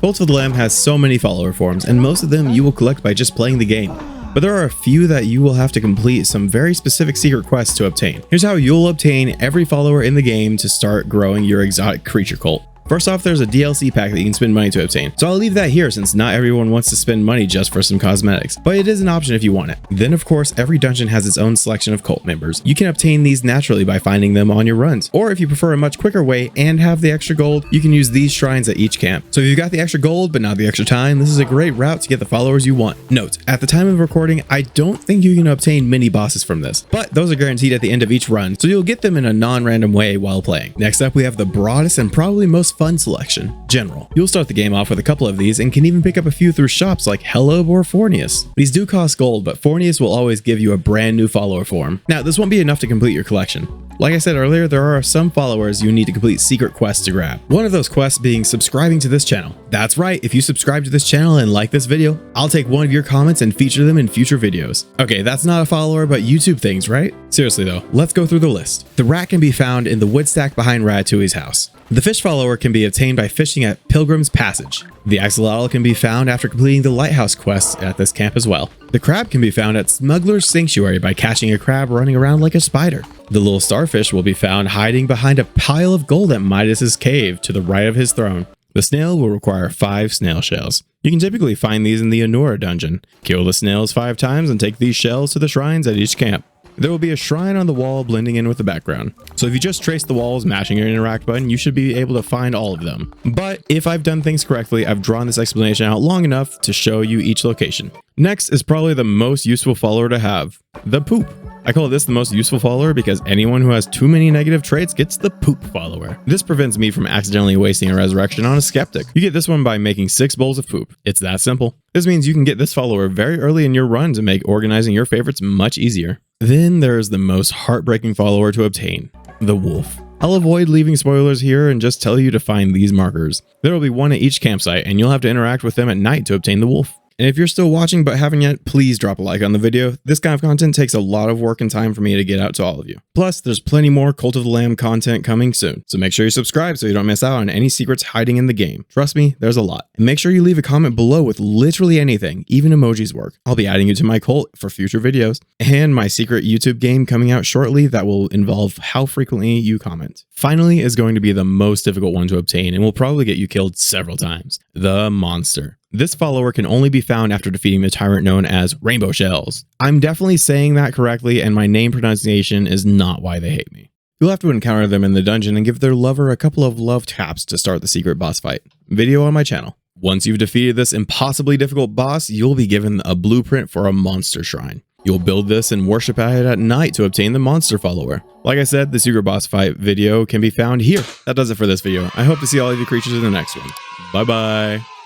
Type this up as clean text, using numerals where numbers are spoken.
Cult of the Lamb has so many follower forms, and most of them you will collect by just playing the game. But there are a few that you will have to complete some very specific secret quests to obtain. Here's how you'll obtain every follower in the game to start growing your exotic creature cult. First off, there's a DLC pack that you can spend money to obtain, so I'll leave that here since not everyone wants to spend money just for some cosmetics, but it is an option if you want it. Then of course, every dungeon has its own selection of cult members. You can obtain these naturally by finding them on your runs, or if you prefer a much quicker way and have the extra gold, you can use these shrines at each camp. So if you've got the extra gold but not the extra time, this is a great route to get the followers you want. Note, at the time of recording, I don't think you can obtain mini bosses from this, but those are guaranteed at the end of each run, so you'll get them in a non-random way while playing. Next up, we have the broadest and probably most fun selection. General. You'll start the game off with a couple of these and can even pick up a few through shops like Hello or Fornius. These do cost gold, but Fornius will always give you a brand new follower form. Now, this won't be enough to complete your collection. Like I said earlier, there are some followers you need to complete secret quests to grab. One of those quests being subscribing to this channel. That's right, if you subscribe to this channel and like this video, I'll take one of your comments and feature them in future videos. Okay, that's not a follower, but YouTube things, right? Seriously though, let's go through the list. The rat can be found in the wood stack behind Ratatouille's house. The fish follower can be obtained by fishing at Pilgrim's Passage. The Axolotl can be found after completing the lighthouse quests at this camp as well. The crab can be found at Smuggler's Sanctuary by catching a crab running around like a spider. The little starfish will be found hiding behind a pile of gold at Midas's cave to the right of his throne. The snail will require 5 snail shells. You can typically find these in the Anura dungeon. Kill the snails 5 times and take these shells to the shrines at each camp. There will be a shrine on the wall blending in with the background. So if you just trace the walls, mashing your interact button, you should be able to find all of them. But if I've done things correctly, I've drawn this explanation out long enough to show you each location. Next is probably the most useful follower to have, the poop. I call this the most useful follower because anyone who has too many negative traits gets the poop follower. This prevents me from accidentally wasting a resurrection on a skeptic. You get this one by making 6 bowls of poop. It's that simple. This means you can get this follower very early in your run to make organizing your favorites much easier. Then there is the most heartbreaking follower to obtain, the wolf. I'll avoid leaving spoilers here and just tell you to find these markers. There will be one at each campsite and you'll have to interact with them at night to obtain the wolf. And if you're still watching but haven't yet, please drop a like on the video. This kind of content takes a lot of work and time for me to get out to all of you. Plus, there's plenty more Cult of the Lamb content coming soon, so make sure you subscribe so you don't miss out on any secrets hiding in the game. Trust me, there's a lot. And make sure you leave a comment below with literally anything, even emojis work. I'll be adding you to my cult for future videos, and my secret YouTube game coming out shortly that will involve how frequently you comment. Finally is going to be the most difficult one to obtain and will probably get you killed several times, the monster. This follower can only be found after defeating the tyrant known as Rainbow Shells. I'm definitely saying that correctly, and my name pronunciation is not why they hate me. You'll have to encounter them in the dungeon and give their lover a couple of love taps to start the secret boss fight. Video on my channel. Once you've defeated this impossibly difficult boss, you'll be given a blueprint for a monster shrine. You'll build this and worship at it at night to obtain the monster follower. Like I said, the secret boss fight video can be found here. That does it for this video. I hope to see all of you creatures in the next one. Bye bye.